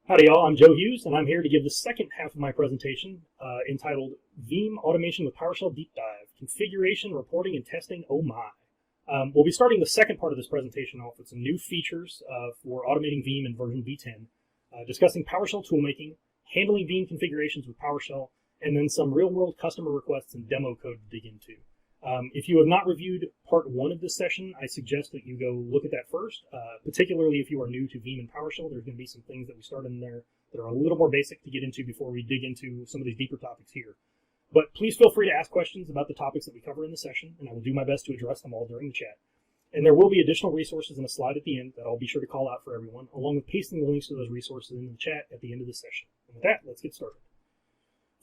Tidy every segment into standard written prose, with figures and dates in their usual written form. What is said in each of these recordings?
Howdy y'all, I'm Joe Hughes, and I'm here to give the second half of my presentation entitled Veeam Automation with PowerShell Deep Dive, Configuration, Reporting, and Testing, oh my. We'll be starting the second part of this presentation off with some new features for automating Veeam in version V10, discussing PowerShell toolmaking, handling Veeam configurations with PowerShell, and then some real-world customer requests and demo code to dig into. If you have not reviewed part one of this session, I suggest that you go look at that first, particularly if you are new to Veeam and PowerShell. There's going to be some things that we start in there that are a little more basic to get into before we dig into some of these deeper topics here. But please feel free to ask questions about the topics that we cover in the session, and I will do my best to address them all during the chat. And there will be additional resources in a slide at the end that I'll be sure to call out for everyone, along with pasting the links to those resources in the chat at the end of the session. And with that, let's get started.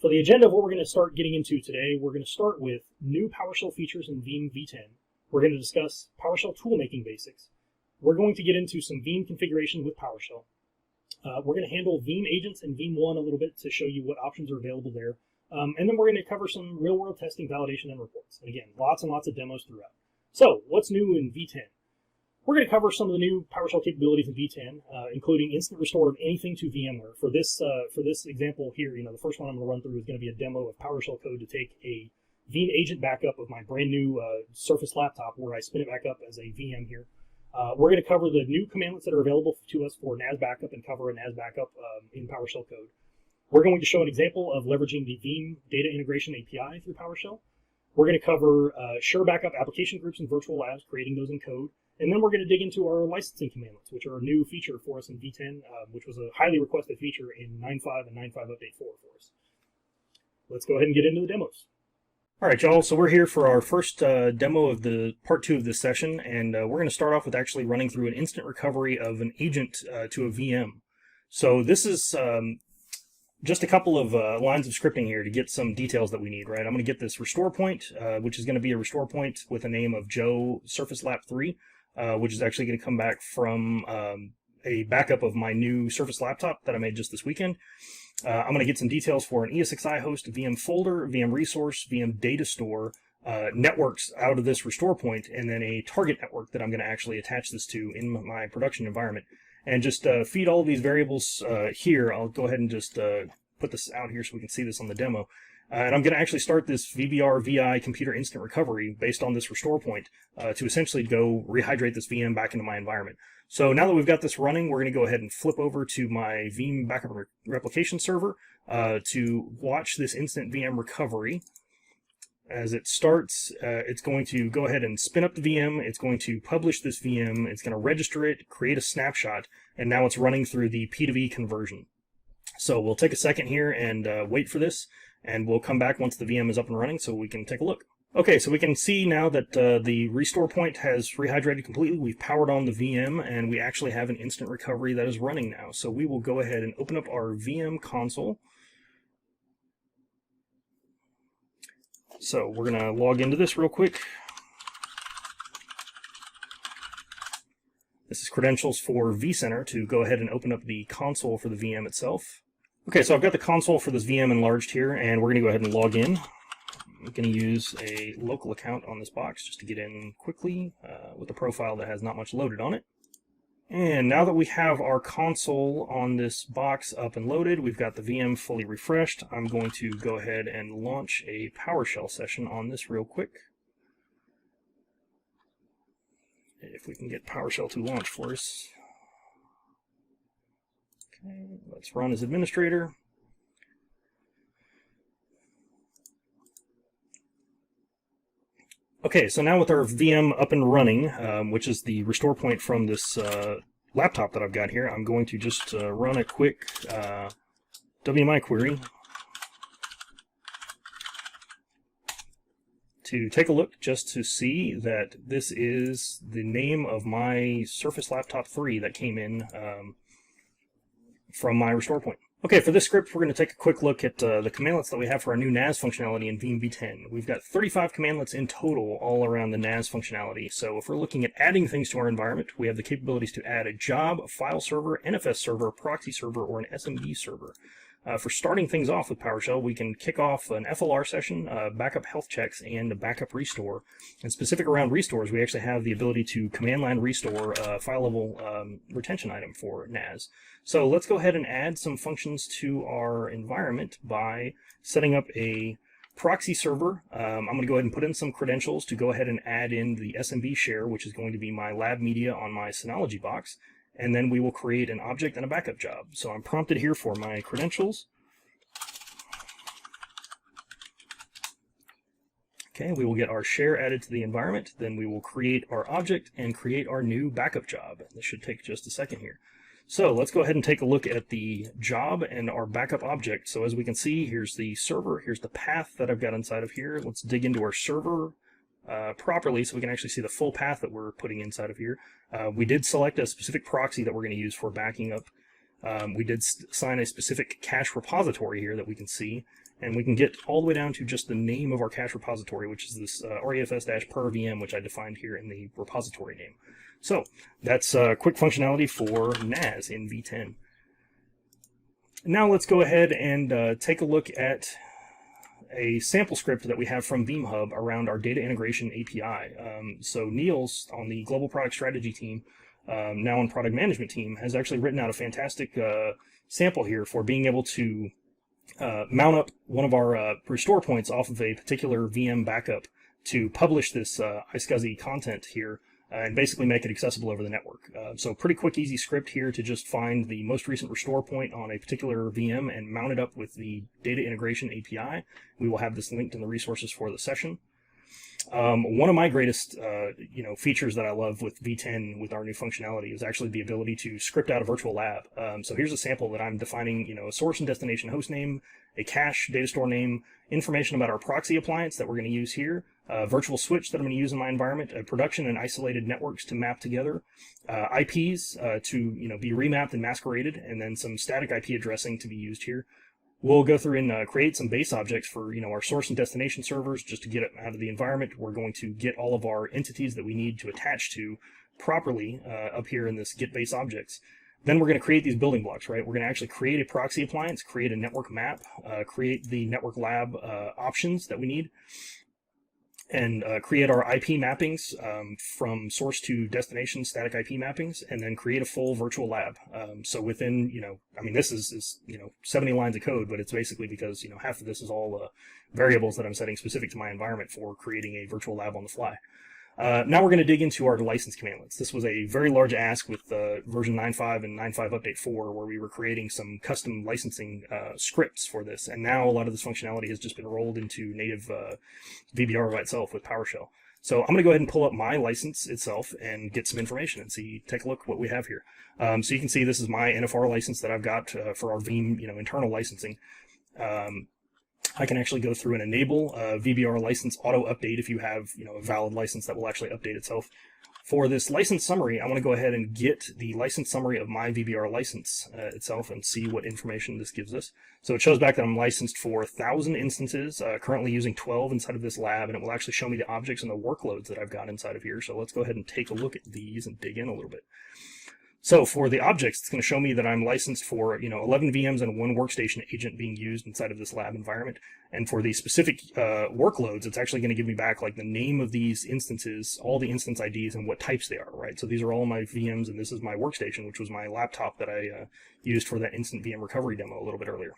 For the agenda of what we're going to start getting into today, we're going to start with new PowerShell features in Veeam V10. We're going to discuss PowerShell toolmaking basics. We're going to get into some Veeam configuration with PowerShell. We're going to handle Veeam agents and VeeamON a little bit to show you what options are available there. And then we're going to cover some real-world testing, validation, and reports. And again, lots and lots of demos throughout. So, what's new in V10? We're going to cover some of the new PowerShell capabilities in V10, including instant restore of anything to VMware. For this example here, the first one I'm going to run through is going to be a demo of PowerShell code to take a Veeam agent backup of my brand new Surface laptop, where I spin it back up as a VM here. We're going to cover the new commandlets that are available to us for NAS backup and cover a NAS backup in PowerShell code. We're going to show an example of leveraging the Veeam data integration API through PowerShell. We're going to cover sure backup application groups and virtual labs, creating those in code. And then we're going to dig into our licensing commandlets, which are a new feature for us in V10, which was a highly requested feature in 9.5 and 9.5 Update 4 for us. Let's go ahead and get into the demos. All right, y'all, so we're here for our first demo of the part 2 of this session, and we're going to start off with actually running through an instant recovery of an agent to a VM. So this is just a couple of lines of scripting here to get some details that we need, right? I'm going to get this restore point, which is going to be a restore point with a name of Joe Surface Lap 3. Which is actually going to come back from a backup of my new Surface laptop that I made just this weekend. I'm going to get some details for an ESXi host, VM folder, VM resource, VM data store, networks out of this restore point, and then a target network that I'm going to actually attach this to in my production environment. And just feed all of these variables here. I'll go ahead and just put this out here so we can see this on the demo. And I'm going to actually start this VBR VI computer instant recovery based on this restore point to essentially go rehydrate this VM back into my environment. So now that we've got this running, we're going to go ahead and flip over to my Veeam backup replication server to watch this instant VM recovery. As it starts, it's going to go ahead and spin up the VM. It's going to publish this VM. It's going to register it, create a snapshot, and now it's running through the P2V conversion. So we'll take a second here and wait for this. And we'll come back once the VM is up and running so we can take a look. Okay, so we can see now that the restore point has rehydrated completely. We've powered on the VM, and we actually have an instant recovery that is running now. So we will go ahead and open up our VM console. So we're going to log into this real quick. This is credentials for vCenter to go ahead and open up the console for the VM itself. Okay, so I've got the console for this VM enlarged here, and we're going to go ahead and log in. I'm going to use a local account on this box just to get in quickly with a profile that has not much loaded on it. And now that we have our console on this box up and loaded, we've got the VM fully refreshed, I'm going to go ahead and launch a PowerShell session on this real quick. If we can get PowerShell to launch for us. Okay, let's run as administrator. Okay, so now with our VM up and running, which is the restore point from this laptop that I've got here, I'm going to just run a quick WMI query to take a look just to see that this is the name of my Surface Laptop 3 that came in from my restore point. Okay, for this script, we're going to take a quick look at the commandlets that we have for our new NAS functionality in Veeam V10. We've got 35 commandlets in total all around the NAS functionality. So if we're looking at adding things to our environment, we have the capabilities to add a job, a file server, NFS server, a proxy server, or an SMB server. For starting things off with PowerShell, we can kick off an FLR session, backup health checks, and a backup restore. And specific around restores, we actually have the ability to command line restore a file level retention item for NAS. So let's go ahead and add some functions to our environment by setting up a proxy server. I'm going to go ahead and put in some credentials to go ahead and add in the SMB share, which is going to be my lab media on my Synology box. And then we will create an object and a backup job. So I'm prompted here for my credentials. Okay, we will get our share added to the environment. Then we will create our object and create our new backup job. This should take just a second here. So let's go ahead and take a look at the job and our backup object. So as we can see, here's the server, here's the path that I've got inside of here. Let's dig into our server properly so we can actually see the full path that we're putting inside of here. We did select a specific proxy that we're going to use for backing up. We did assign a specific cache repository here that we can see, and we can get all the way down to just the name of our cache repository, which is this refs-per VM, which I defined here in the repository name. So that's quick functionality for NAS in V10. Now let's go ahead and take a look at a sample script that we have from Veeam Hub around our data integration API. So Niels on the global product strategy team, now on product management team, has actually written out a fantastic sample here for being able to mount up one of our restore points off of a particular VM backup to publish this iSCSI content here and basically make it accessible over the network. So pretty quick, easy script here to just find the most recent restore point on a particular VM and mount it up with the data integration API. We will have this linked in the resources for the session. One of my greatest features that I love with V10 with our new functionality is actually the ability to script out a virtual lab. So here's a sample that I'm defining, a source and destination host name, a cache data store name, information about our proxy appliance that we're going to use here, a virtual switch that I'm going to use in my environment, a production and isolated networks to map together, IPs to be remapped and masqueraded, and then some static IP addressing to be used here. We'll go through and create some base objects for our source and destination servers just to get it out of the environment. We're going to get all of our entities that we need to attach to properly up here in this get base objects. Then we're going to create these building blocks, right? We're going to actually create a proxy appliance, create a network map, create the network lab options that we need, and create our IP mappings from source to destination static IP mappings, and then create a full virtual lab. So within, this is 70 lines of code, but it's basically because, half of this is all variables that I'm setting specific to my environment for creating a virtual lab on the fly. Now we're going to dig into our license commandlets. This was a very large ask with version 9.5 and 9.5 update 4, where we were creating some custom licensing scripts for this. And now a lot of this functionality has just been rolled into native VBR by itself with PowerShell. So I'm going to go ahead and pull up my license itself and get some information and take a look what we have here. So you can see this is my NFR license that I've got for our Veeam internal licensing. I can actually go through and enable VBR license auto update if you have a valid license that will actually update itself. For this license summary, I want to go ahead and get the license summary of my VBR license itself and see what information this gives us. So it shows back that I'm licensed for 1,000 instances, currently using 12 inside of this lab, and it will actually show me the objects and the workloads that I've got inside of here. So let's go ahead and take a look at these and dig in a little bit. So for the objects, it's going to show me that I'm licensed for 11 VMs and 1 workstation agent being used inside of this lab environment. And for the specific workloads, it's actually going to give me back like the name of these instances, all the instance IDs, and what types they are, right? So these are all my VMs, and this is my workstation, which was my laptop that I used for that instant VM recovery demo a little bit earlier.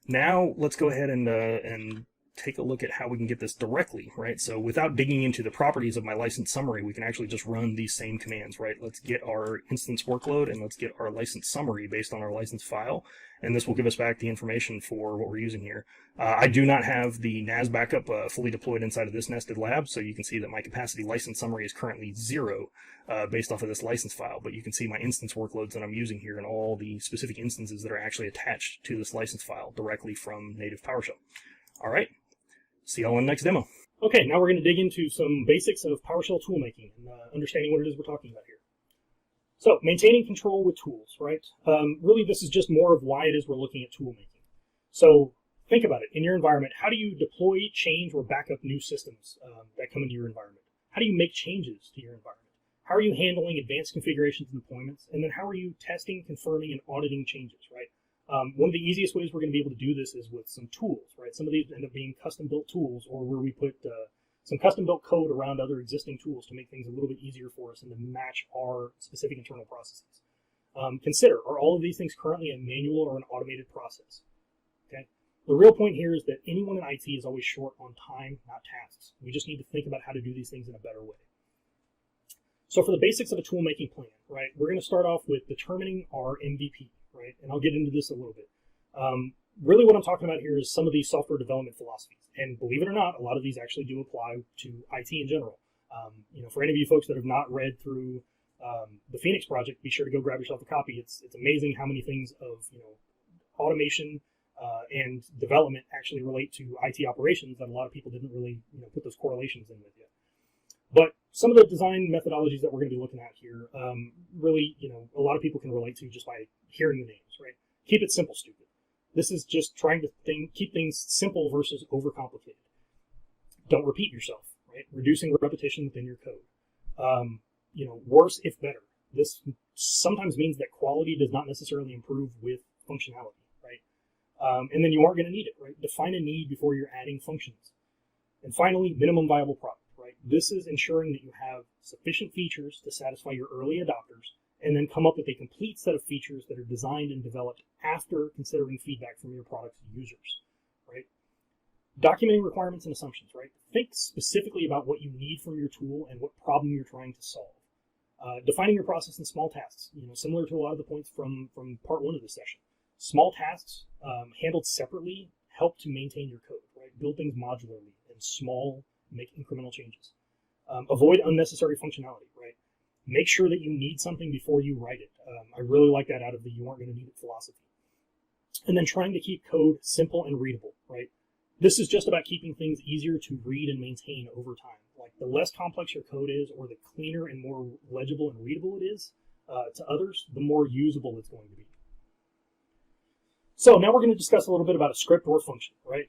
Now let's go ahead and take a look at how we can get this directly, right? So without digging into the properties of my license summary, we can actually just run these same commands, right? Let's get our instance workload and let's get our license summary based on our license file, and this will give us back the information for what we're using here. I do not have the NAS backup fully deployed inside of this nested lab, so you can see that my capacity license summary is currently 0 based off of this license file, but you can see my instance workloads that I'm using here and all the specific instances that are actually attached to this license file directly from native PowerShell. All right. See y'all in the next demo. Okay, now we're going to dig into some basics of PowerShell toolmaking and understanding what it is we're talking about here. So, maintaining control with tools, right? Really, this is just more of why it is we're looking at toolmaking. So, think about it. In your environment, how do you deploy, change, or back up new systems that come into your environment? How do you make changes to your environment? How are you handling advanced configurations and deployments? And then how are you testing, confirming, and auditing changes, right? One of the easiest ways we're going to be able to do this is with some tools, right? Some of these end up being custom-built tools, or where we put some custom-built code around other existing tools to make things a little bit easier for us and to match our specific internal processes. Consider, are all of these things currently a manual or an automated process? Okay. The real point here is that anyone in IT is always short on time, not tasks. We just need to think about how to do these things in a better way. So for the basics of a tool making plan, right, we're going to start off with determining our MVP, right? And I'll get into this a little bit. Really what I'm talking about here is some of these software development philosophies. And believe it or not, a lot of these actually do apply to IT in general. For any of you folks that have not read through the Phoenix project, be sure to go grab yourself a copy. It's amazing how many things of automation and development actually relate to IT operations that a lot of people didn't really put those correlations in with yet. But some of the design methodologies that we're going to be looking at here, really, a lot of people can relate to just by hearing the names, right? Keep it simple, stupid. This is just trying to keep things simple versus overcomplicated. Don't repeat yourself, right? Reducing repetition within your code. Worse if better. This sometimes means that quality does not necessarily improve with functionality, right? And then you aren't going to need it, right? Define a need before you're adding functions. And finally, minimum viable product, right? This is ensuring that you have sufficient features to satisfy your early adopters, and then come up with a complete set of features that are designed and developed after considering feedback from your product's users, right? Documenting requirements and assumptions, right? Think specifically about what you need from your tool and what problem you're trying to solve. Defining your process in small tasks, similar to a lot of the points from part one of this session. Small tasks handled separately help to maintain your code, right? Build things modularly and small, make incremental changes. Avoid unnecessary functionality, right? Make sure that you need something before you write it. I really like that out of the you aren't going to need it philosophy. And then trying to keep code simple and readable, right? This is just about keeping things easier to read and maintain over time. Like the less complex your code is, or the cleaner and more legible and readable it is to others, the more usable it's going to be. So now we're going to discuss a little bit about a script or function, right?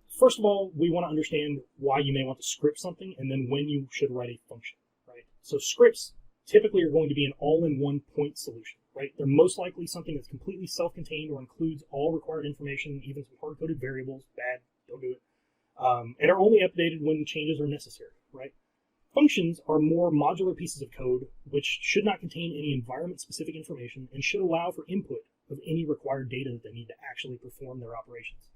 First of all, we want to understand why you may want to script something, and then when you should write a function, right? So scripts typically are going to be an all-in-one point solution, right? They're most likely something that's completely self-contained or includes all required information, even some hard-coded variables. Bad, don't do it. And are only updated when changes are necessary, right? Functions are more modular pieces of code which should not contain any environment-specific information and should allow for input of any required data that they need to actually perform their operations.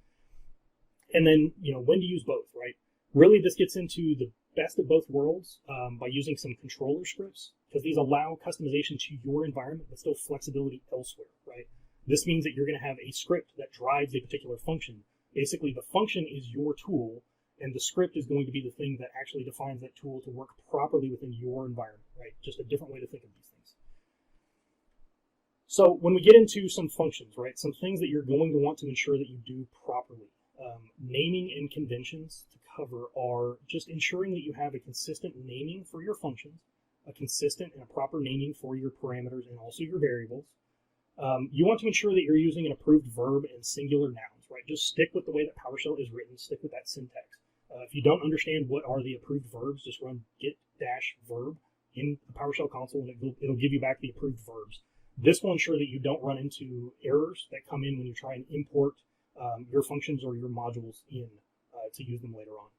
And then, when to use both, right? Really, this gets into the best of both worlds by using some controller scripts, because these allow customization to your environment, but still flexibility elsewhere, right? This means that you're going to have a script that drives a particular function. Basically, the function is your tool, and the script is going to be the thing that actually defines that tool to work properly within your environment, right? Just a different way to think of these things. So when we get into some functions, right, some things that you're going to want to ensure that you do properly, naming and conventions to cover are just ensuring that you have a consistent naming for your functions, a consistent and a proper naming for your parameters and also your variables. You want to ensure that you're using an approved verb and singular nouns, right? Just stick with the way that PowerShell is written, stick with that syntax. If you don't understand what are the approved verbs, just run git-verb in the PowerShell console, and it'll give you back the approved verbs. This will ensure that you don't run into errors that come in when you try and import your functions or your modules in to use them later on.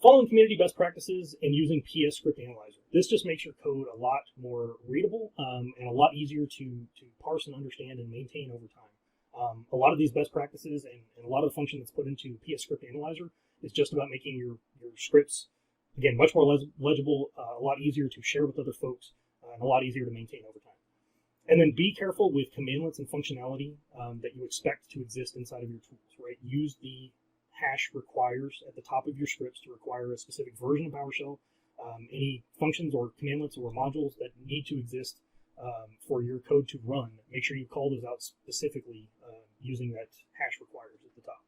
Following community best practices and using PS Script Analyzer. This just makes your code a lot more readable and a lot easier to parse and understand and maintain over time. A lot of these best practices and a lot of the function that's put into PS Script Analyzer is just about making your scripts, again, much more legible, a lot easier to share with other folks, and a lot easier to maintain over time. And then be careful with commandlets and functionality that you expect to exist inside of your tools, right? Use the hash requires at the top of your scripts to require a specific version of PowerShell. Any functions or commandlets or modules that need to exist for your code to run, make sure you call those out specifically using that hash requires at the top.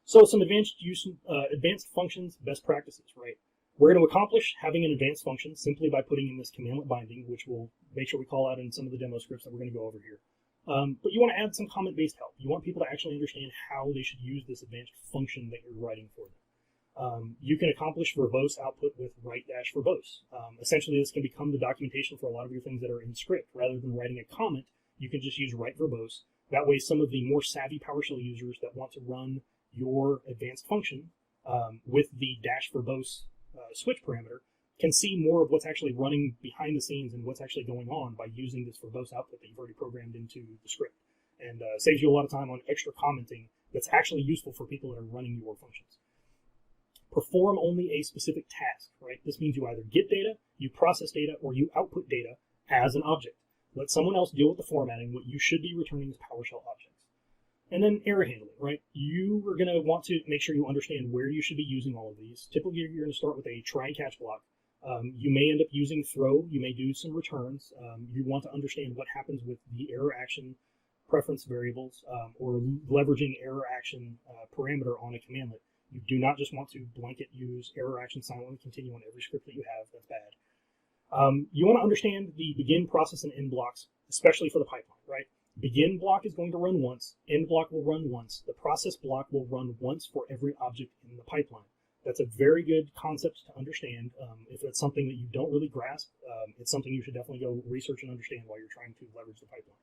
So some advanced functions, best practices, right? We're going to accomplish having an advanced function simply by putting in this commandlet binding, which we'll make sure we call out in some of the demo scripts that we're going to go over here. But you want to add some comment-based help. You want people to actually understand how they should use this advanced function that you're writing for them. You can accomplish verbose output with write-verbose. Essentially, this can become the documentation for a lot of your things that are in script. Rather than writing a comment, you can just use write verbose. That way, some of the more savvy PowerShell users that want to run your advanced function with the dash verbose switch parameter can see more of what's actually running behind the scenes and what's actually going on by using this verbose output that you've already programmed into the script, and saves you a lot of time on extra commenting that's actually useful for people that are running your functions. Perform only a specific task, right? This means you either get data, you process data, or you output data as an object. Let someone else deal with the formatting. What you should be returning is PowerShell objects. And then error handling, right? You are going to want to make sure you understand where you should be using all of these. Typically, you're going to start with a try and catch block. You may end up using throw. You may do some returns. You want to understand what happens with the error action preference variables or leveraging error action parameter on a commandlet. You do not just want to blanket use error action silently continue on every script that you have. That's bad. You want to understand the begin, process, and end blocks, especially for the pipeline, right? Begin block is going to run once. End block will run once. The process block will run once for every object in the pipeline. That's a very good concept to understand. If it's something that you don't really grasp, it's something you should definitely go research and understand while you're trying to leverage the pipeline.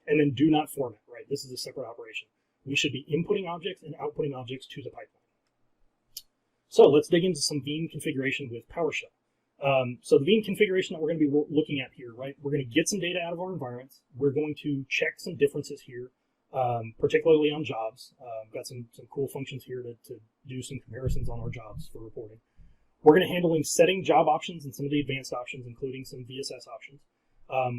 And then do not format, right? This is a separate operation. We should be inputting objects and outputting objects to the pipeline. So let's dig into some Veeam configuration with PowerShell. So the Veeam configuration that we're going to be looking at here, right? We're going to get some data out of our environments. We're going to check some differences here, particularly on jobs. Got some cool functions here to do some comparisons on our jobs for reporting. We're going to handling setting job options and some of the advanced options, including some VSS options.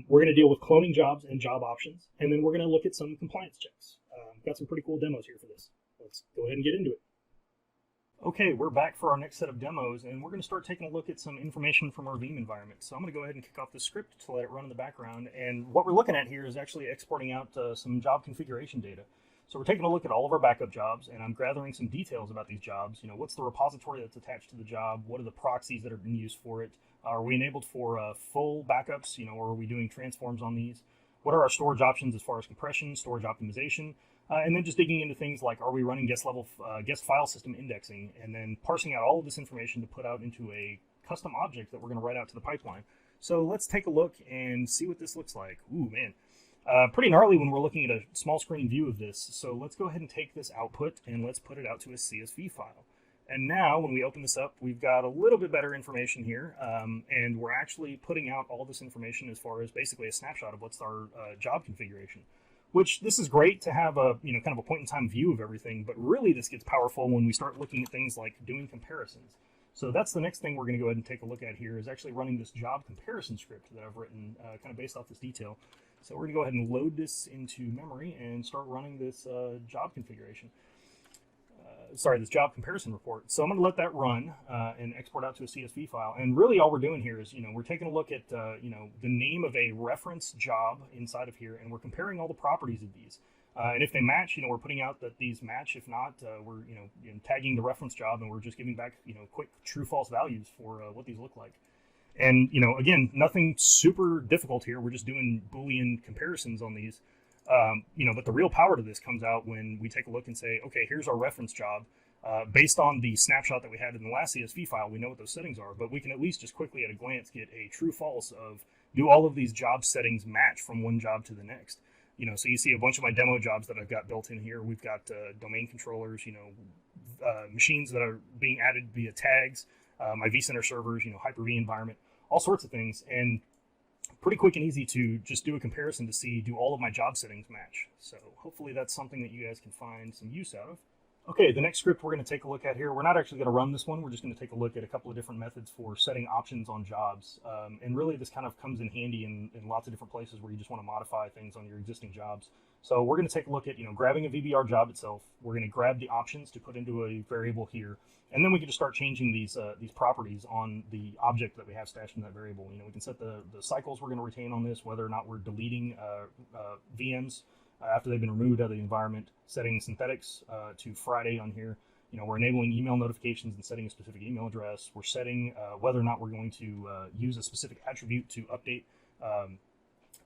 We're going to deal with cloning jobs and job options, and then we're going to look at some compliance checks. Got some pretty cool demos here for this. Let's go ahead and get into it. Okay, we're back for our next set of demos, and we're going to start taking a look at some information from our Veeam environment. So I'm going to go ahead and kick off the script to let it run in the background, and what we're looking at here is actually exporting out some job configuration data. So we're taking a look at all of our backup jobs, and I'm gathering some details about these jobs. You know, what's the repository that's attached to the job? What are the proxies that are being used for it? Are we enabled for full backups, you know, or are we doing transforms on these? What are our storage options as far as compression, storage optimization? And then just digging into things like, are we running guest file system indexing, and then parsing out all of this information to put out into a custom object that we're going to write out to the pipeline. So let's take a look and see what this looks like. Ooh, man. Pretty gnarly when we're looking at a small screen view of this. So let's go ahead and take this output and let's put it out to a CSV file. And now when we open this up, we've got a little bit better information here. And we're actually putting out all this information as far as basically a snapshot of what's our job configuration. Which this is great to have a, you know, kind of a point in time view of everything, but really this gets powerful when we start looking at things like doing comparisons. So that's the next thing we're going to go ahead and take a look at here is actually running this job comparison script that I've written kind of based off this detail. So we're going to go ahead and load this into memory and start running this job configuration. This job comparison report. So I'm going to let that run and export out to a CSV file. And really all we're doing here is, you know, we're taking a look at, you know, the name of a reference job inside of here, and we're comparing all the properties of these. And if they match, you know, we're putting out that these match. If not, we're, you know, tagging the reference job, and we're just giving back, you know, quick true-false values for what these look like. And, you know, again, nothing super difficult here. We're just doing Boolean comparisons on these. You know, but the real power to this comes out when we take a look and say, okay, here's our reference job. Based on the snapshot that we had in the last CSV file, we know what those settings are, but we can at least just quickly at a glance get a true-false of, do all of these job settings match from one job to the next? You know, so you see a bunch of my demo jobs that I've got built in here. We've got domain controllers, you know, machines that are being added via tags, my vCenter servers, you know, Hyper-V environment, all sorts of things. And pretty quick and easy to just do a comparison to see, do all of my job settings match? So hopefully that's something that you guys can find some use out of. Okay, the next script we're going to take a look at here, we're not actually going to run this one. We're just going to take a look at a couple of different methods for setting options on jobs. And really this kind of comes in handy in lots of different places where you just want to modify things on your existing jobs. So we're going to take a look at, you know, grabbing a VBR job itself. We're going to grab the options to put into a variable here. And then we can just start changing these properties on the object that we have stashed in that variable. You know, we can set the cycles we're going to retain on this, whether or not we're deleting VMs after they've been removed out of the environment, setting synthetics to Friday on here. You know, we're enabling email notifications and setting a specific email address. We're setting whether or not we're going to use a specific attribute to update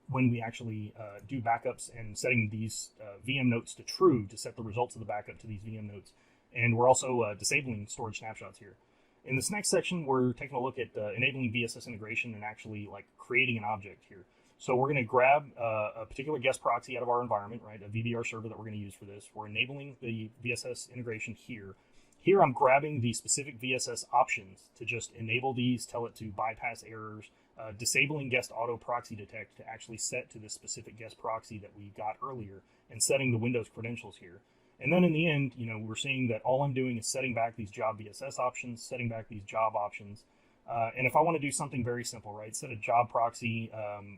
when we actually do backups, and setting these VM notes to true to set the results of the backup to these VM notes. And we're also disabling storage snapshots here. In this next section, we're taking a look at enabling VSS integration and actually like creating an object here. So we're going to grab a particular guest proxy out of our environment, right? A VBR server that we're going to use for this. We're enabling the VSS integration here. Here I'm grabbing the specific VSS options to just enable these, tell it to bypass errors, disabling guest auto proxy detect to actually set to the specific guest proxy that we got earlier, and setting the Windows credentials here. And then in the end, we're seeing that all I'm doing is setting back these job VSS options, setting back these job options. And if I want to do something very simple, right, set a job proxy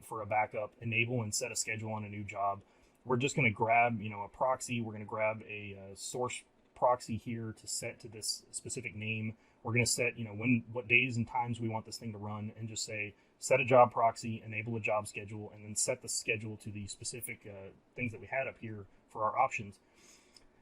for a backup, enable and set a schedule on a new job, we're just going to grab, a proxy. We're going to grab a source proxy here to set to this specific name. We're going to set, what days and times we want this thing to run, and just say, set a job proxy, enable a job schedule, and then set the schedule to the specific things that we had up here for our options.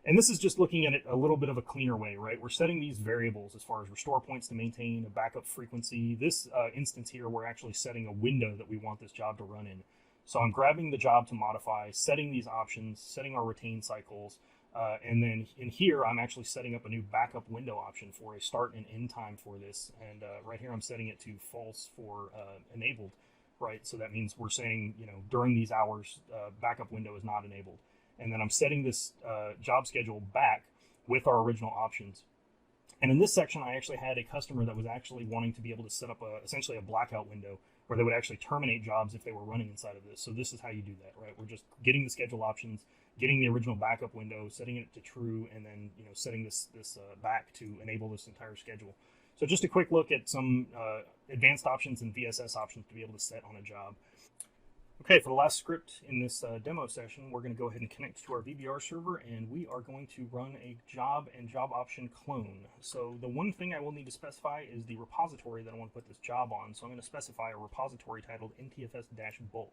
And this is just looking at it a little bit of a cleaner way, right? We're setting these variables as far as restore points to maintain, a backup frequency. This instance here, we're actually setting a window that we want this job to run in. So I'm grabbing the job to modify, setting these options, setting our retain cycles, and then in here, I'm actually setting up a new backup window option for a start and end time for this. And right here, I'm setting it to false for enabled, right? So that means we're saying, during these hours, backup window is not enabled. And then I'm setting this job schedule back with our original options. And in this section, I actually had a customer that was actually wanting to be able to set up essentially a blackout window where they would actually terminate jobs if they were running inside of this. So this is how you do that, right? We're just getting the schedule options, getting the original backup window, setting it to true, and then setting this back to enable this entire schedule. So just a quick look at some advanced options and VSS options to be able to set on a job. Okay, for the last script in this demo session, we're going to go ahead and connect to our VBR server, and we are going to run a job and job option clone. So the one thing I will need to specify is the repository that I want to put this job on. So I'm going to specify a repository titled ntfs-bulk.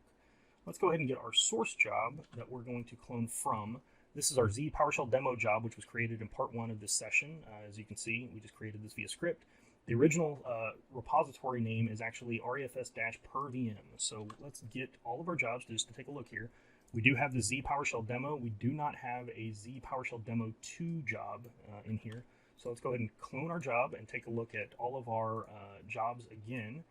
Let's go ahead and get our source job that we're going to clone from. This is our Z PowerShell demo job, which was created in part 1 of this session. As you can see, we just created this via script. The original repository name is actually refs-per-VM. So let's get all of our jobs just to take a look here. We do have the Z PowerShell demo. We do not have a Z PowerShell demo 2 job in here. So let's go ahead and clone our job and take a look at all of our jobs again.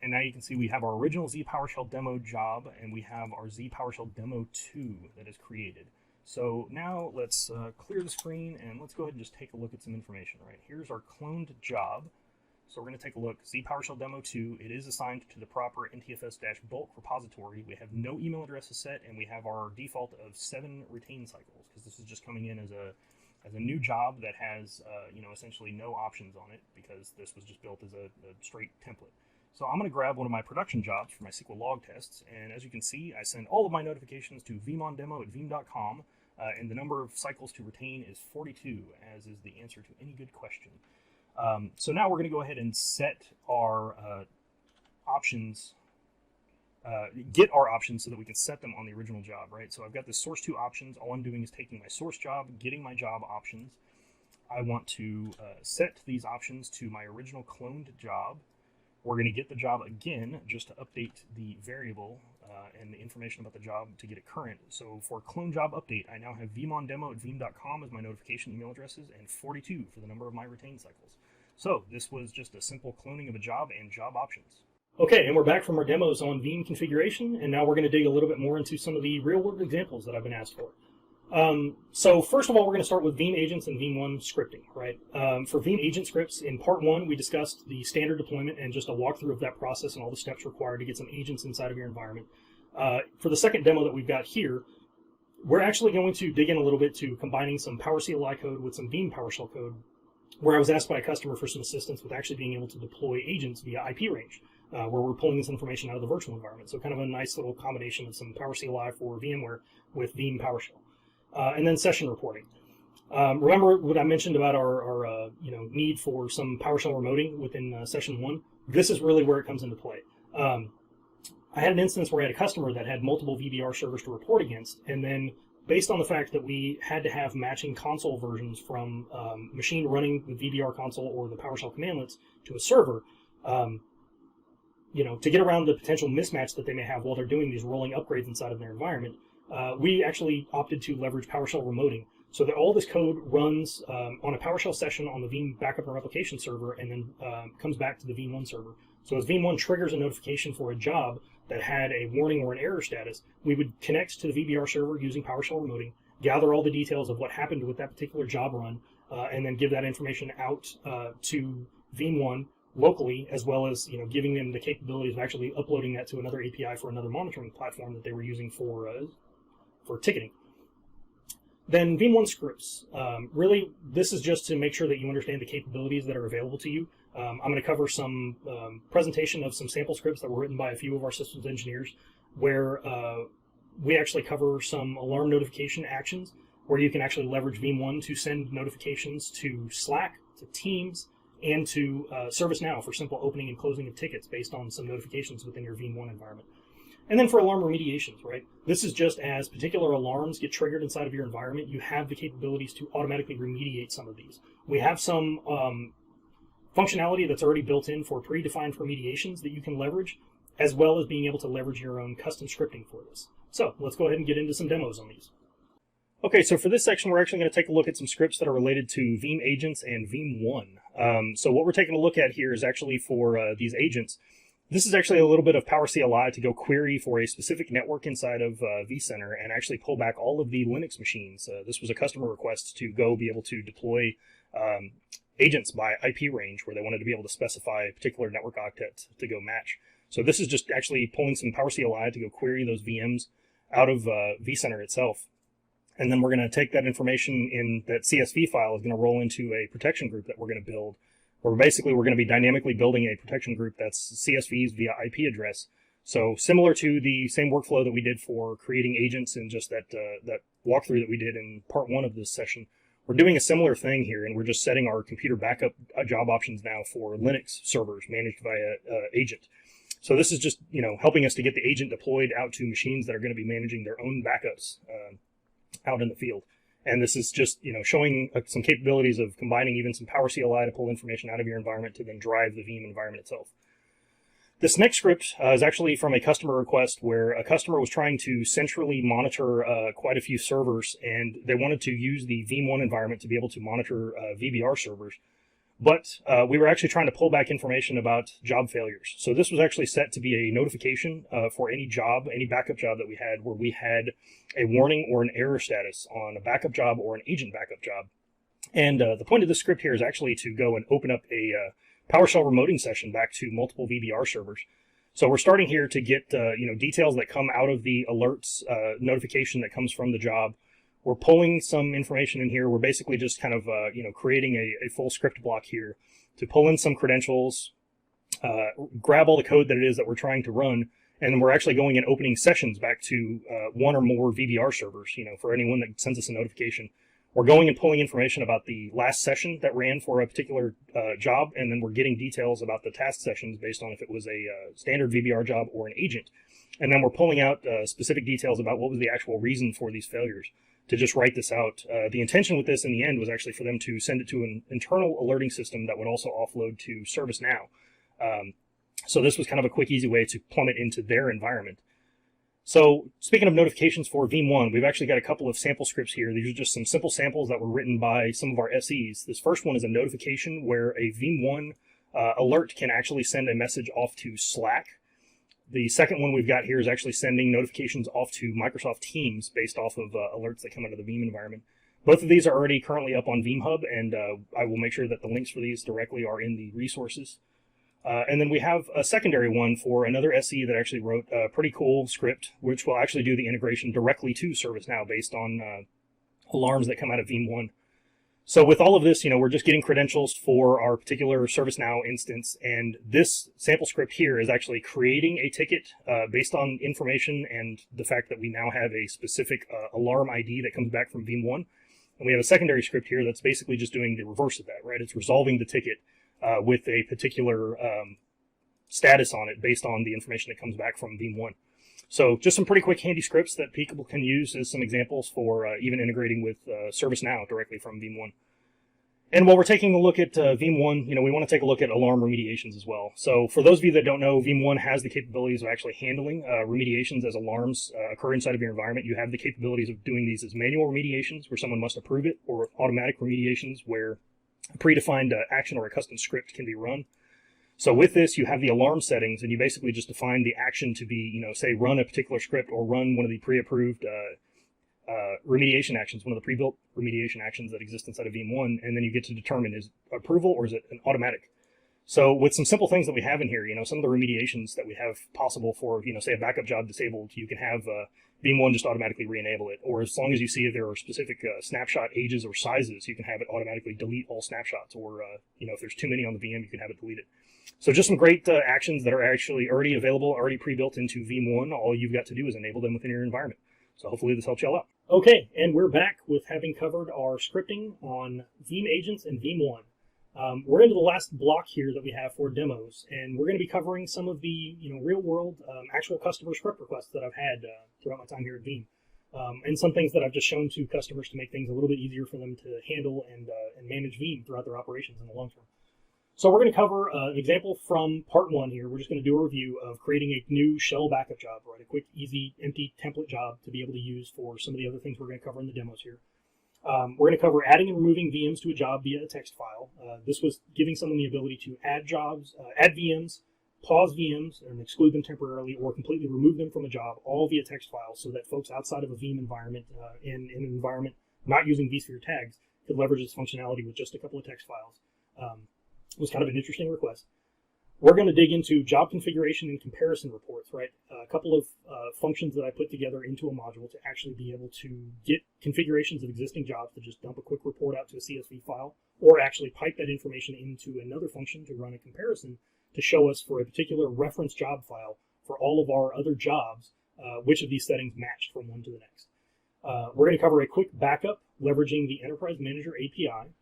And now you can see we have our original Z PowerShell demo job, and we have our Z PowerShell demo 2 that is created. So now let's clear the screen, and let's go ahead and just take a look at some information, right? Here's our cloned job. So we're going to take a look. Z PowerShell Demo 2, it is assigned to the proper NTFS-bulk repository. We have no email addresses set, and we have our default of 7 retain cycles, because this is just coming in as a new job that has essentially no options on it, because this was just built as a straight template. So I'm going to grab one of my production jobs for my SQL log tests, and as you can see, I send all of my notifications to VeeamOnDemo@veeam.com, and the number of cycles to retain is 42, as is the answer to any good question. So now we're going to go ahead and set our options, get our options so that we can set them on the original job, right? So I've got the source 2 options. All I'm doing is taking my source job, getting my job options. I want to set these options to my original cloned job. We're going to get the job again just to update the variable and the information about the job to get it current. So for clone job update, I now have VeeamOnDemo@veeam.com as my notification email addresses, and 42 for the number of my retain cycles. So this was just a simple cloning of a job and job options. Okay, and we're back from our demos on Veeam configuration, and now we're going to dig a little bit more into some of the real-world examples that I've been asked for. So first of all, we're going to start with Veeam agents and VeeamON scripting, right? For Veeam agent scripts, in part 1, we discussed the standard deployment and just a walkthrough of that process and all the steps required to get some agents inside of your environment. For the second demo that we've got here, we're actually going to dig in a little bit to combining some PowerCLI code with some Veeam PowerShell code, where I was asked by a customer for some assistance with actually being able to deploy agents via IP range, where we're pulling this information out of the virtual environment. So kind of a nice little combination of some PowerCLI for VMware with Veeam PowerShell. And then session reporting. Remember what I mentioned about our need for some PowerShell remoting within session 1? This is really where it comes into play. I had an instance where I had a customer that had multiple VBR servers to report against, and then based on the fact that we had to have matching console versions from machine running the VBR console or the PowerShell commandlets to a server, to get around the potential mismatch that they may have while they're doing these rolling upgrades inside of their environment, we actually opted to leverage PowerShell remoting so that all this code runs on a PowerShell session on the Veeam backup and replication server, and then comes back to the VeeamON server. So as VeeamON triggers a notification for a job, that had a warning or an error status, we would connect to the VBR server using PowerShell remoting, gather all the details of what happened with that particular job run, and then give that information out to VeeamON locally, as well as giving them the capabilities of actually uploading that to another API for another monitoring platform that they were using for ticketing. Then VeeamON scripts. Really, this is just to make sure that you understand the capabilities that are available to you. I'm going to cover some presentation of some sample scripts that were written by a few of our systems engineers, where we actually cover some alarm notification actions, where you can actually leverage VeeamON to send notifications to Slack, to Teams, and to ServiceNow for simple opening and closing of tickets based on some notifications within your VeeamON environment. And then for alarm remediations, right? This is just as particular alarms get triggered inside of your environment, you have the capabilities to automatically remediate some of these. We have some functionality that's already built in for predefined remediations that you can leverage, as well as being able to leverage your own custom scripting for this. So let's go ahead and get into some demos on these. Okay, so for this section, we're actually going to take a look at some scripts that are related to Veeam agents and VeeamON. So what we're taking a look at here is actually for these agents. This is actually a little bit of PowerCLI to go query for a specific network inside of vCenter and actually pull back all of the Linux machines. This was a customer request to go be able to deploy agents by IP range, where they wanted to be able to specify a particular network octet to go match. So this is just actually pulling some PowerCLI to go query those VMs out of vCenter itself. And then we're going to take that information in that CSV file is going to roll into a protection group that we're going to build, where basically we're going to be dynamically building a protection group that's CSVs via IP address. So similar to the same workflow that we did for creating agents and just that walkthrough that we did in part 1 of this session, we're doing a similar thing here, and we're just setting our computer backup job options now for Linux servers managed via agent. So this is just helping us to get the agent deployed out to machines that are going to be managing their own backups out in the field. And this is just showing some capabilities of combining even some PowerCLI to pull information out of your environment to then drive the Veeam environment itself. This next script is actually from a customer request, where a customer was trying to centrally monitor quite a few servers, and they wanted to use the VeeamON environment to be able to monitor VBR servers. But we were actually trying to pull back information about job failures. So this was actually set to be a notification for any job, any backup job that we had, where we had a warning or an error status on a backup job or an agent backup job. And the point of this script here is actually to go and open up a PowerShell remoting session back to multiple VBR servers. So we're starting here to get details that come out of the alerts notification that comes from the job. We're pulling some information in here. We're basically just kind of creating a full script block here to pull in some credentials, grab all the code that it is that we're trying to run, and we're actually going and opening sessions back to one or more VBR servers. For anyone that sends us a notification, we're going and pulling information about the last session that ran for a particular job, and then we're getting details about the task sessions based on if it was a standard VBR job or an agent. And then we're pulling out specific details about what was the actual reason for these failures to just write this out. The intention with this in the end was actually for them to send it to an internal alerting system that would also offload to ServiceNow. So this was kind of a quick, easy way to plumb it into their environment. So speaking of notifications for VeeamON, we've actually got a couple of sample scripts here. These are just some simple samples that were written by some of our SEs. This first one is a notification where a VeeamON alert can actually send a message off to Slack. The second one we've got here is actually sending notifications off to Microsoft Teams based off of alerts that come out of the Veeam environment. Both of these are already currently up on Veeam Hub, and I will make sure that the links for these directly are in the resources. And then we have a secondary one for another SE that actually wrote a pretty cool script, which will actually do the integration directly to ServiceNow based on alarms that come out of VeeamON. So with all of this, we're just getting credentials for our particular ServiceNow instance, and this sample script here is actually creating a ticket based on information and the fact that we now have a specific alarm ID that comes back from VeeamON. And we have a secondary script here that's basically just doing the reverse of that, right? It's resolving the ticket with a particular status on it based on the information that comes back from VeeamON. So just some pretty quick handy scripts that people can use as some examples for even integrating with ServiceNow directly from VeeamON. And while we're taking a look at VeeamON, we want to take a look at alarm remediations as well. So for those of you that don't know, VeeamON has the capabilities of actually handling remediations as alarms occur inside of your environment. You have the capabilities of doing these as manual remediations where someone must approve it, or automatic remediations where a predefined action or a custom script can be run. So with this, you have the alarm settings, and you basically just define the action to be, say run a particular script or run one of the pre-approved remediation actions, one of the pre-built remediation actions that exist inside of VeeamON, and then you get to determine is approval or is it an automatic. So with some simple things that we have in here, some of the remediations that we have possible for, say a backup job disabled, you can have VeeamON just automatically re-enable it. Or as long as you see if there are specific snapshot ages or sizes, you can have it automatically delete all snapshots. Or, if there's too many on the VM, you can have it delete it. So just some great actions that are actually already available, already pre-built into VeeamON. All you've got to do is enable them within your environment. So hopefully this helps y'all out. Okay, and we're back with having covered our scripting on Veeam agents and VeeamON. We're into the last block here that we have for demos, and we're going to be covering some of the real-world actual customer script requests that I've had throughout my time here at Veeam, and some things that I've just shown to customers to make things a little bit easier for them to handle and manage Veeam throughout their operations in the long term. So we're going to cover an example from part 1 here. We're just going to do a review of creating a new shell backup job, right? A quick, easy, empty template job to be able to use for some of the other things we're going to cover in the demos here. We're going to cover adding and removing VMs to a job via a text file. This was giving someone the ability to add jobs, add VMs, pause VMs, and exclude them temporarily, or completely remove them from a job, all via text files, so that folks outside of a Veeam environment, in an environment not using vSphere tags, could leverage this functionality with just a couple of text files. It was kind of an interesting request. We're going to dig into job configuration and comparison reports, right? A couple of functions that I put together into a module to actually be able to get configurations of existing jobs to just dump a quick report out to a CSV file, or actually pipe that information into another function to run a comparison to show us for a particular reference job file for all of our other jobs, which of these settings matched from one to the next. We're going to cover a quick backup leveraging the Enterprise Manager API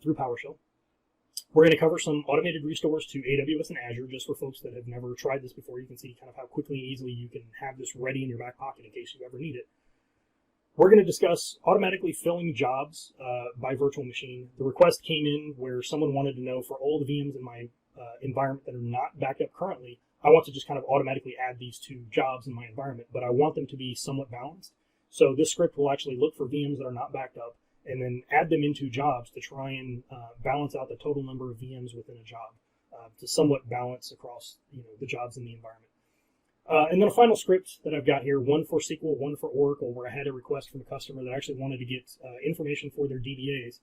through PowerShell. We're going to cover some automated restores to AWS and Azure, just for folks that have never tried this before. You can see kind of how quickly and easily you can have this ready in your back pocket in case you ever need it. We're going to discuss automatically filling jobs by virtual machine. The request came in where someone wanted to know for all the VMs in my environment that are not backed up currently, I want to just kind of automatically add these to jobs in my environment, but I want them to be somewhat balanced. So this script will actually look for VMs that are not backed up and then add them into jobs to try and balance out the total number of VMs within a job to somewhat balance across the jobs in the environment. And then a final script that I've got here, one for SQL, one for Oracle, where I had a request from a customer that actually wanted to get information for their DBAs,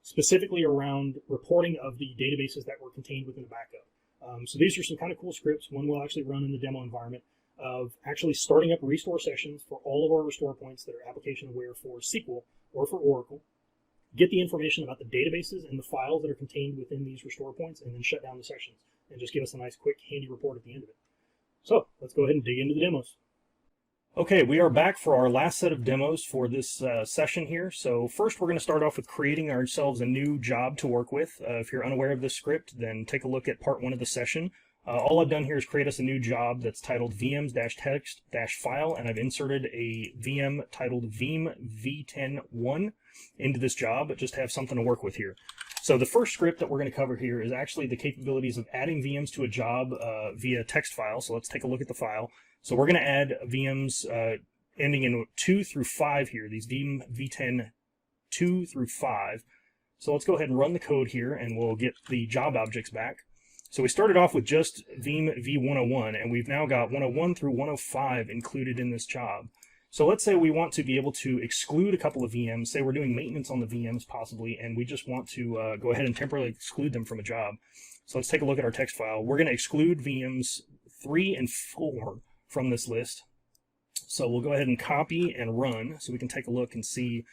specifically around reporting of the databases that were contained within a backup. So these are some kind of cool scripts. One will actually run in the demo environment of actually starting up restore sessions for all of our restore points that are application aware for SQL or for Oracle, get the information about the databases and the files that are contained within these restore points, and then shut down the sessions and just give us a nice, quick, handy report at the end of it. So let's go ahead and dig into the demos. Okay, we are back for our last set of demos for this session here. So first we're going to start off with creating ourselves a new job to work with. If you're unaware of this script, then take a look at part 1 of the session. All I've done here is create us a new job that's titled VMs-text-file, and I've inserted a VM titled Veeam v10.1 into this job, but just have something to work with here. So the first script that we're going to cover here is actually the capabilities of adding VMs to a job via text file. So let's take a look at the file. So we're going to add VMs ending in 2 through 5 here, these Veeam v10 2 through 5. So let's go ahead and run the code here, and we'll get the job objects back. So we started off with just Veeam v101, and we've now got 101 through 105 included in this job. So let's say we want to be able to exclude a couple of VMs, say we're doing maintenance on the VMs possibly, and we just want to go ahead and temporarily exclude them from a job. So let's take a look at our text file. We're going to exclude VMs 3 and 4 from this list. So we'll go ahead and copy and run so we can take a look and see.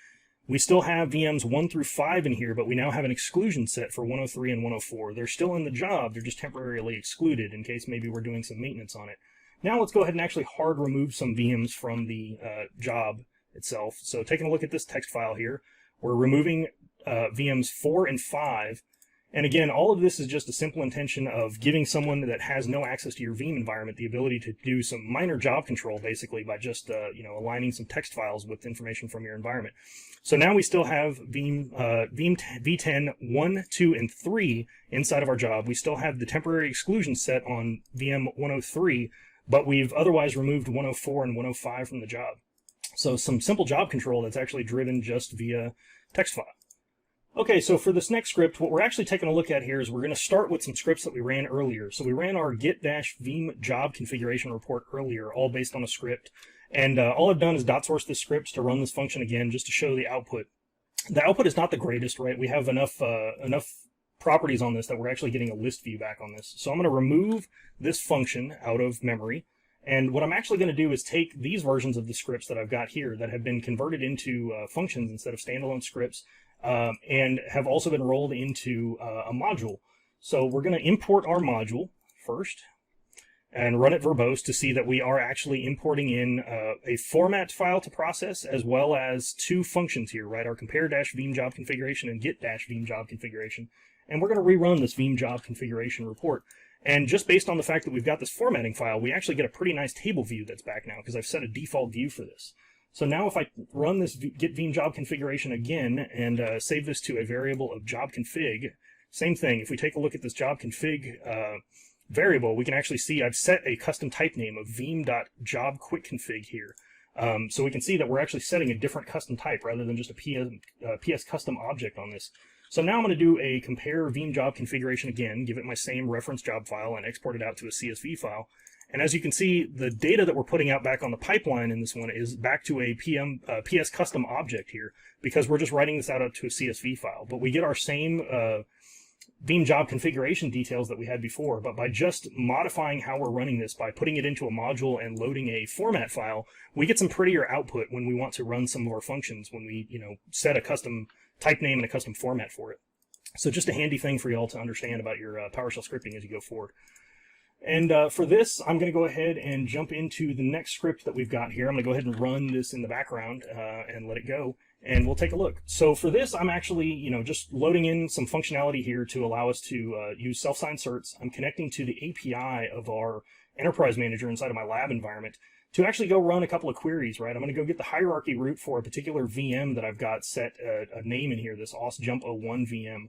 We still have VMs 1 through 5 in here, but we now have an exclusion set for 103 and 104. They're still in the job, they're just temporarily excluded in case maybe we're doing some maintenance on it. Now let's go ahead and actually hard remove some VMs from the job itself. So taking a look at this text file here, we're removing VMs 4 and 5. And again, all of this is just a simple intention of giving someone that has no access to your Veeam environment the ability to do some minor job control, basically, by just aligning some text files with information from your environment. So now we still have Veeam v10 1, 2, and 3 inside of our job. We still have the temporary exclusion set on VM 103, but we've otherwise removed 104 and 105 from the job. So some simple job control that's actually driven just via text file. Okay, so for this next script, what we're actually taking a look at here is we're going to start with some scripts that we ran earlier. So we ran our get-veeam job configuration report earlier, all based on a script. And all I've done is dot source this script to run this function again, just to show the output. The output is not the greatest, right? We have enough properties on this that we're actually getting a list view back on this. So I'm going to remove this function out of memory. And what I'm actually going to do is take these versions of the scripts that I've got here that have been converted into functions instead of standalone scripts, and have also been rolled into a module. So we're going to import our module first and run it verbose to see that we are actually importing in a format file to process, as well as two functions here, right? Our compare-veeam job configuration and get-veeam job configuration. And we're going to rerun this Veeam job configuration report. And just based on the fact that we've got this formatting file, we actually get a pretty nice table view that's back now, because I've set a default view for this. So now if I run this get Veeam job configuration again and save this to a variable of job config, same thing. If we take a look at this job config variable, we can actually see I've set a custom type name of veeam.jobQuickConfig here. So we can see that we're actually setting a different custom type rather than just a PS custom object on this. So now I'm going to do a compare Veeam job configuration again, give it my same reference job file, and export it out to a CSV file. And as you can see, the data that we're putting out back on the pipeline in this one is back to a PS custom object here, because we're just writing this out to a CSV file. But we get our same Veeam job configuration details that we had before, but by just modifying how we're running this, by putting it into a module and loading a format file, we get some prettier output when we want to run some of our functions, when we set a custom type name and a custom format for it. So just a handy thing for y'all to understand about your PowerShell scripting as you go forward. And for this, I'm going to go ahead and jump into the next script that we've got here. I'm going to go ahead and run this in the background and let it go, and we'll take a look. So for this, I'm actually, just loading in some functionality here to allow us to use self-signed certs. I'm connecting to the API of our enterprise manager inside of my lab environment to actually go run a couple of queries, right? I'm going to go get the hierarchy root for a particular VM that I've got set a name in here, this osjump01 VM.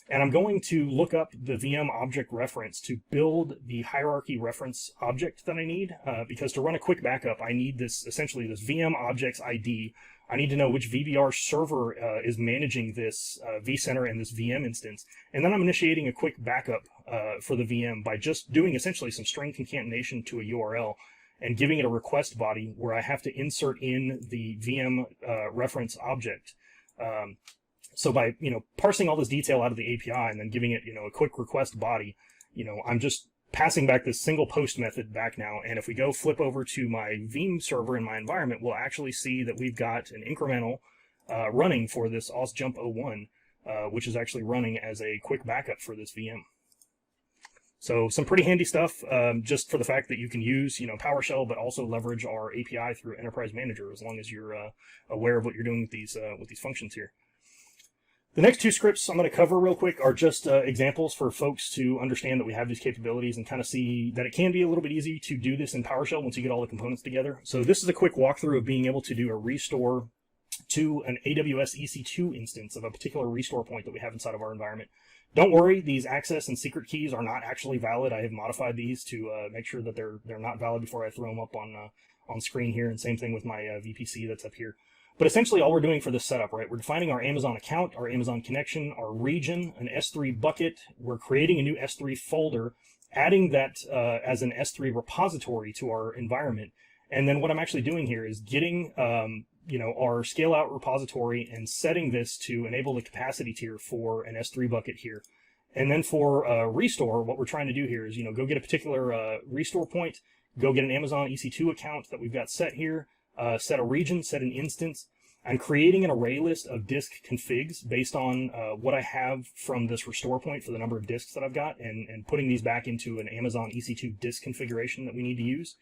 And I'm going to look up the VM object reference to build the hierarchy reference object that I need, because to run a quick backup, I need this, essentially this VM object's ID. I need to know which VBR server is managing this vCenter and this VM instance. And then I'm initiating a quick backup for the VM by just doing essentially some string concatenation to a URL and giving it a request body where I have to insert in the VM reference object. So by, parsing all this detail out of the API and then giving it, a quick request body, I'm just passing back this single post method back now. And if we go flip over to my Veeam server in my environment, we'll actually see that we've got an incremental running for this osjump01, which is actually running as a quick backup for this VM. So some pretty handy stuff, just for the fact that you can use, PowerShell, but also leverage our API through Enterprise Manager, as long as you're aware of what you're doing with these functions here. The next two scripts I'm going to cover real quick are just examples for folks to understand that we have these capabilities and kind of see that it can be a little bit easy to do this in PowerShell once you get all the components together. So this is a quick walkthrough of being able to do a restore to an AWS EC2 instance of a particular restore point that we have inside of our environment. Don't worry, these access and secret keys are not actually valid. I have modified these to make sure that they're not valid before I throw them up on screen here, and same thing with my VPC that's up here. But essentially all we're doing for this setup, right, we're defining our Amazon account, our Amazon connection, our region, an S3 bucket. We're creating a new S3 folder, adding that as an S3 repository to our environment. And then what I'm actually doing here is getting our scale out repository and setting this to enable the capacity tier for an S3 bucket here. And then for restore, what we're trying to do here is, go get a particular restore point, go get an Amazon EC2 account that we've got set here, set a region, set an instance. I'm creating an array list of disk configs based on what I have from this restore point for the number of disks that I've got, and putting these back into an Amazon EC2 disk configuration that we need to use.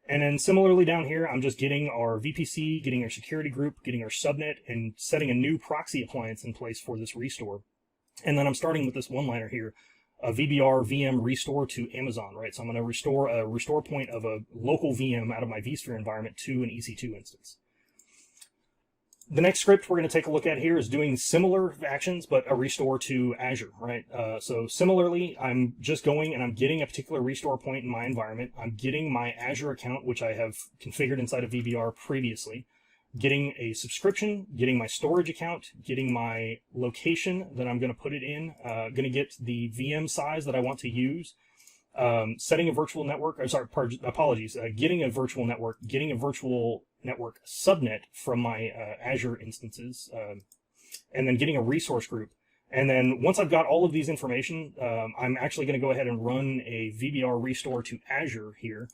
And then similarly down here, I'm just getting our VPC, getting our security group, getting our subnet, and setting a new proxy appliance in place for this restore. And then I'm starting with this one-liner here, a VBR VM restore to Amazon, right? So I'm going to restore a restore point of a local VM out of my vSphere environment to an EC2 instance. The next script we're going to take a look at here is doing similar actions, but a restore to Azure, right? So similarly, I'm just going and I'm getting a particular restore point in my environment. I'm getting my Azure account, which I have configured inside of VBR previously. getting a subscription, getting my storage account, getting my location that I'm going to put it in, going to get the VM size that I want to use, setting a virtual network, getting a virtual network, getting a virtual network subnet from my Azure instances, and then getting a resource group. And then once I've got all of these information, I'm actually going to go ahead and run a VBR restore to Azure here,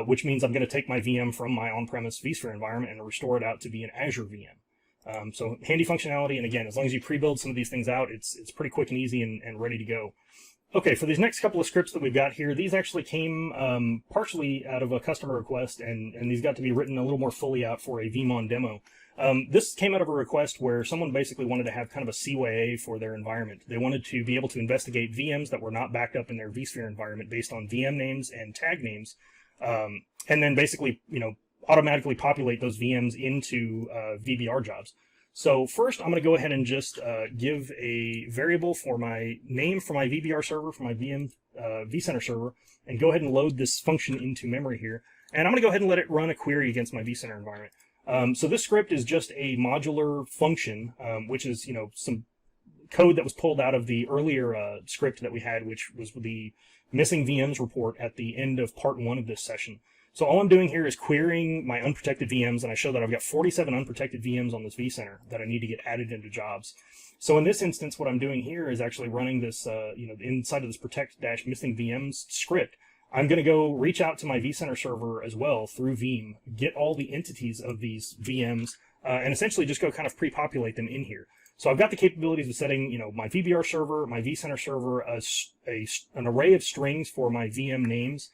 which means I'm going to take my VM from my on-premise vSphere environment and restore it out to be an Azure VM. So handy functionality, and again, as long as you pre-build some of these things out, it's pretty quick and easy and ready to go. Okay, for these next couple of scripts that we've got here, these actually came partially out of a customer request, and these got to be written a little more fully out for a VeeamON demo. This came out of a request where someone basically wanted to have kind of a CYA for their environment. They wanted to be able to investigate VMs that were not backed up in their vSphere environment based on VM names and tag names, and then basically, automatically populate those VMs into VBR jobs. So first, I'm going to go ahead and just give a variable for my name for my VBR server, for my vCenter server, and go ahead and load this function into memory here. And I'm going to go ahead and let it run a query against my vCenter environment. So this script is just a modular function, which is, some code that was pulled out of the earlier script that we had, which was the missing VMs report at the end of part 1 of this session. So all I'm doing here is querying my unprotected VMs, and I show that I've got 47 unprotected VMs on this vCenter that I need to get added into jobs. So in this instance, what I'm doing here is actually running this, inside of this protect-missing VMs script. I'm going to go reach out to my vCenter server as well through Veeam, get all the entities of these VMs, and essentially just go kind of pre-populate them in here. So I've got the capabilities of setting, my VBR server, my vCenter server, an array of strings for my VM names,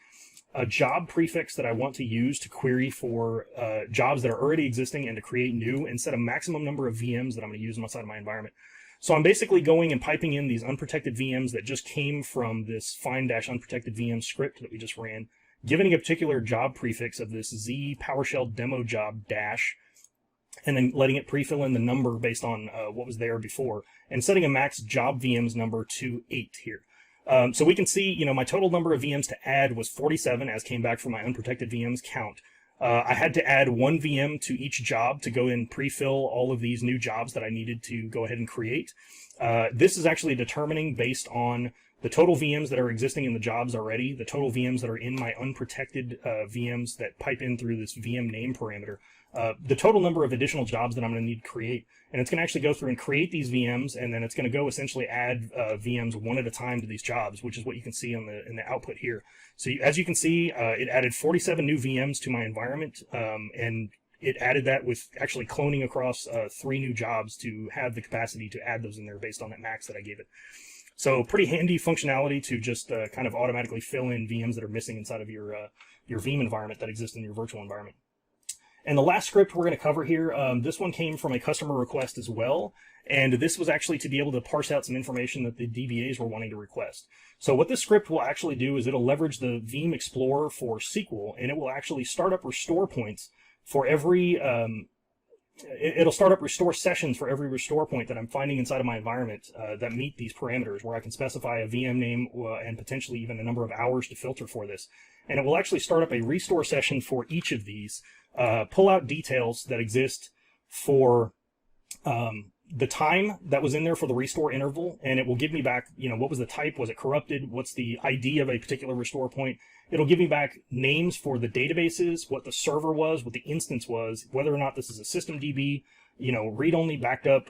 a job prefix that I want to use to query for jobs that are already existing and to create new, and set a maximum number of VMs that I'm going to use inside of my environment. So I'm basically going and piping in these unprotected VMs that just came from this find-unprotected VM script that we just ran, giving a particular job prefix of this Z PowerShell demo job dash, and then letting it pre-fill in the number based on what was there before, and setting a max job VMs number to 8 here. So we can see, my total number of VMs to add was 47, as came back from my unprotected VMs count. I had to add 1 VM to each job to go and pre-fill all of these new jobs that I needed to go ahead and create. This is actually determining based on the total VMs that are existing in the jobs already, the total VMs that are in my unprotected VMs that pipe in through this VM name parameter, the total number of additional jobs that I'm going to need to create. And it's going to actually go through and create these VMs, and then it's going to go essentially add VMs one at a time to these jobs, which is what you can see in the output here. So as you can see, it added 47 new VMs to my environment, and it added that with actually cloning across 3 new jobs to have the capacity to add those in there based on that max that I gave it. So pretty handy functionality to just kind of automatically fill in VMs that are missing inside of your Veeam environment that exist in your virtual environment. And the last script we're going to cover here, this one came from a customer request as well, and this was actually to be able to parse out some information that the DBAs were wanting to request. So what this script will actually do is it'll leverage the Veeam Explorer for SQL, and it will actually start up restore points for every, it'll start up restore sessions for every restore point that I'm finding inside of my environment that meet these parameters, where I can specify a VM name and potentially even a number of hours to filter for this. And it will actually start up a restore session for each of these, pull out details that exist for the time that was in there for the restore interval, and it will give me back, what was the type, was it corrupted, what's the ID of a particular restore point. It'll give me back names for the databases, what the server was, what the instance was, whether or not this is a system DB, read-only backed up,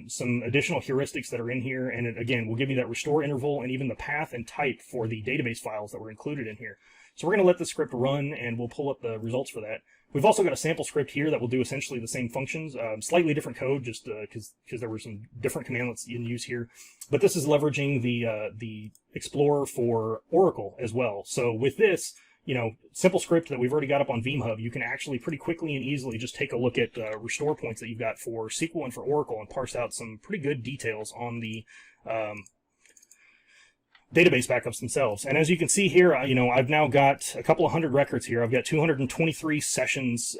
some additional heuristics that are in here, and it, again, will give me that restore interval and even the path and type for the database files that were included in here. So we're going to let the script run, and we'll pull up the results for that. We've also got a sample script here that will do essentially the same functions, slightly different code, just because there were some different commandlets in use here. But this is leveraging the Explorer for Oracle as well. So with this, simple script that we've already got up on Veeam Hub, you can actually pretty quickly and easily just take a look at restore points that you've got for SQL and for Oracle and parse out some pretty good details on the database backups themselves. And as you can see here, I've now got a couple of hundred records here. I've got 223 sessions,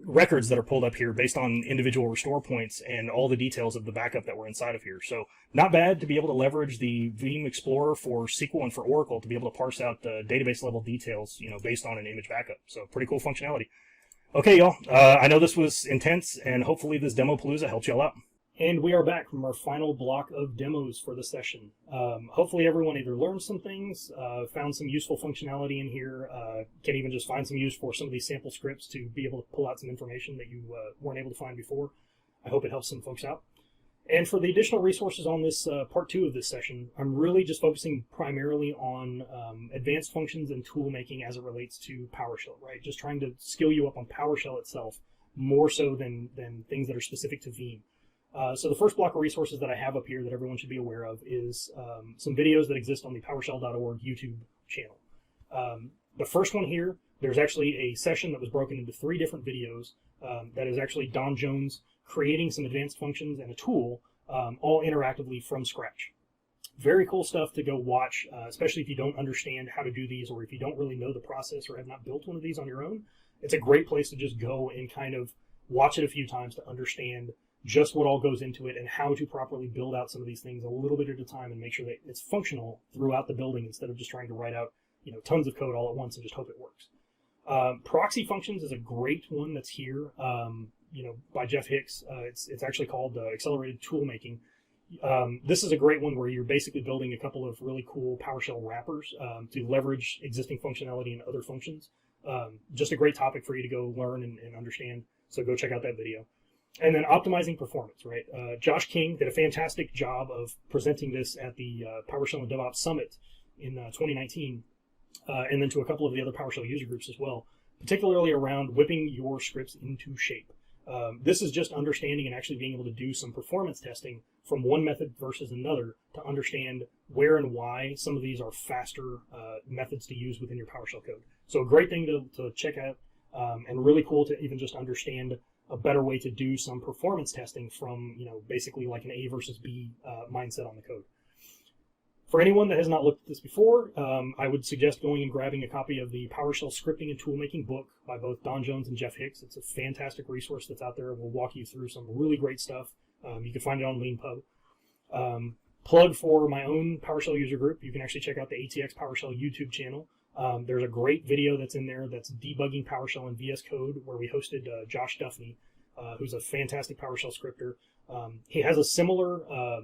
records that are pulled up here based on individual restore points and all the details of the backup that were inside of here. So not bad to be able to leverage the Veeam Explorer for SQL and for Oracle to be able to parse out the database level details, based on an image backup. So pretty cool functionality. Okay, y'all. I know this was intense, and hopefully this demo palooza helped y'all out. And we are back from our final block of demos for the session. Hopefully everyone either learned some things, found some useful functionality in here, can even just find some use for some of these sample scripts to be able to pull out some information that you weren't able to find before. I hope it helps some folks out. And for the additional resources on this part 2 of this session, I'm really just focusing primarily on advanced functions and tool making as it relates to PowerShell, right? Just trying to skill you up on PowerShell itself more so than things that are specific to Veeam. So the first block of resources that I have up here that everyone should be aware of is some videos that exist on the PowerShell.org YouTube channel. The first one here, there's actually a session that was broken into 3 different videos that is actually Don Jones creating some advanced functions and a tool all interactively from scratch. Very cool stuff to go watch, especially if you don't understand how to do these or if you don't really know the process or have not built one of these on your own. It's a great place to just go and kind of watch it a few times to understand just what all goes into it and how to properly build out some of these things a little bit at a time and make sure that it's functional throughout the building instead of just trying to write out tons of code all at once and just hope it works. Proxy functions is a great one that's here. By Jeff Hicks. It's actually called Accelerated Tool Making. This is a great one where you're basically building a couple of really cool PowerShell wrappers to leverage existing functionality in other functions. Just a great topic for you to go learn and understand. So go check out that video. And then optimizing performance, right? Josh King did a fantastic job of presenting this at the PowerShell and DevOps Summit in 2019, and then to a couple of the other PowerShell user groups as well, particularly around whipping your scripts into shape. This is just understanding and actually being able to do some performance testing from one method versus another to understand where and why some of these are faster methods to use within your PowerShell code. So a great thing to check out and really cool to even just understand a better way to do some performance testing from, basically like an A versus B mindset on the code. For anyone that has not looked at this before, I would suggest going and grabbing a copy of the PowerShell Scripting and Toolmaking book by both Don Jones and Jeff Hicks. It's a fantastic resource that's out there. We'll walk you through some really great stuff. You can find it on LeanPub. Plug for my own PowerShell user group. You can actually check out the ATX PowerShell YouTube channel. There's a great video that's in there that's debugging PowerShell in VS Code where we hosted Josh Duffney, who's a fantastic PowerShell scripter. He has a similar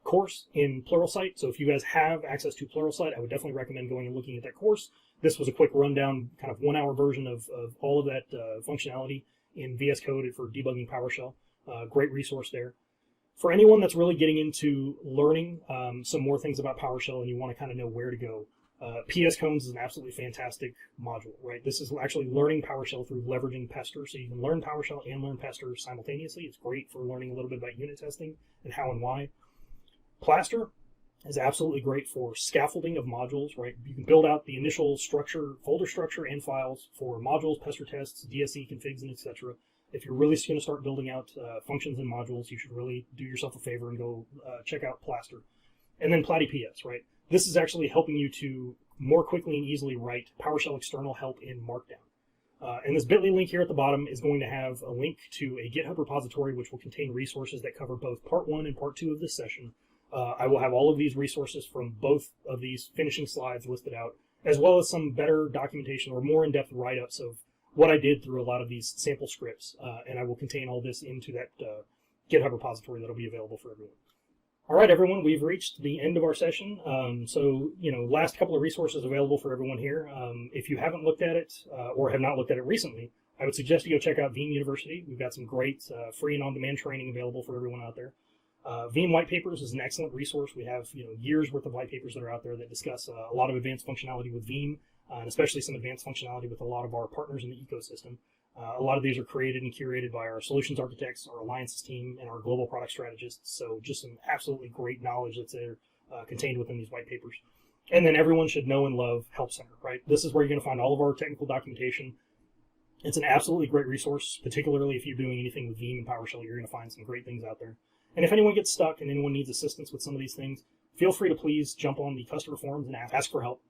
course in Pluralsight. So if you guys have access to Pluralsight, I would definitely recommend going and looking at that course. This was a quick rundown, kind of 1-hour version of all of that functionality in VS Code for debugging PowerShell. Great resource there. For anyone that's really getting into learning some more things about PowerShell and you want to kind of know where to go, PS Cones is an absolutely fantastic module, right? This is actually learning PowerShell through leveraging Pester, so you can learn PowerShell and learn Pester simultaneously. It's great for learning a little bit about unit testing and how and why. Plaster is absolutely great for scaffolding of modules, right? You can build out the initial structure, folder structure, and files for modules, Pester tests, DSC configs, and etc. If you're really going to start building out functions and modules, you should really do yourself a favor and go check out Plaster. And then PlattyPS, right? This is actually helping you to more quickly and easily write PowerShell external help in Markdown. And this bit.ly link here at the bottom is going to have a link to a GitHub repository which will contain resources that cover both Part 1 and Part 2 of this session. I will have all of these resources from both of these finishing slides listed out, as well as some better documentation or more in-depth write-ups of what I did through a lot of these sample scripts. And I will contain all this into that GitHub repository that will be available for everyone. All right, everyone, we've reached the end of our session. Last couple of resources available for everyone here. If you haven't looked at it or have not looked at it recently, I would suggest you go check out Veeam University. We've got some great free and on-demand training available for everyone out there. Veeam White Papers is an excellent resource. We have years worth of white papers that are out there that discuss a lot of advanced functionality with Veeam, and especially some advanced functionality with a lot of our partners in the ecosystem. A lot of these are created and curated by our solutions architects, our alliances team, and our global product strategists. So just some absolutely great knowledge that's there contained within these white papers. And then everyone should know and love Help Center, right? This is where you're going to find all of our technical documentation. It's an absolutely great resource, particularly if you're doing anything with Veeam and PowerShell. You're going to find some great things out there. And if anyone gets stuck and anyone needs assistance with some of these things, feel free to please jump on the customer forums and ask for help.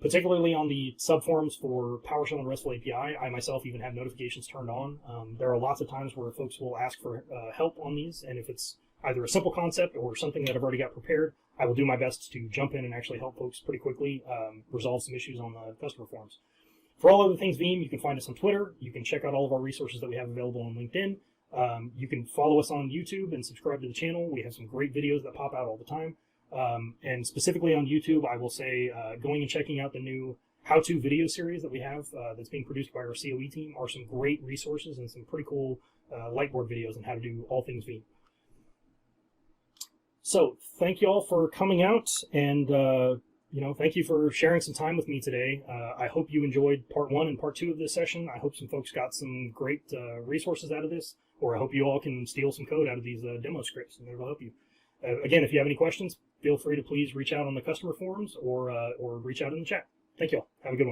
Particularly on the subforums for PowerShell and RESTful API, I myself even have notifications turned on. There are lots of times where folks will ask for help on these, and if it's either a simple concept or something that I've already got prepared, I will do my best to jump in and actually help folks pretty quickly resolve some issues on the customer forums. For all other things Veeam, you can find us on Twitter. You can check out all of our resources that we have available on LinkedIn. You can follow us on YouTube and subscribe to the channel. We have some great videos that pop out all the time. And specifically on YouTube, I will say going and checking out the new how-to video series that we have that's being produced by our COE team are some great resources and some pretty cool lightboard videos on how to do all things Veeam. So thank you all for coming out, and thank you for sharing some time with me today. I hope you enjoyed part 1 and part 2 of this session. I hope some folks got some great resources out of this, or I hope you all can steal some code out of these demo scripts, and it'll help you. Again, if you have any questions, feel free to please reach out on the customer forums or reach out in the chat. Thank you all. Have a good one.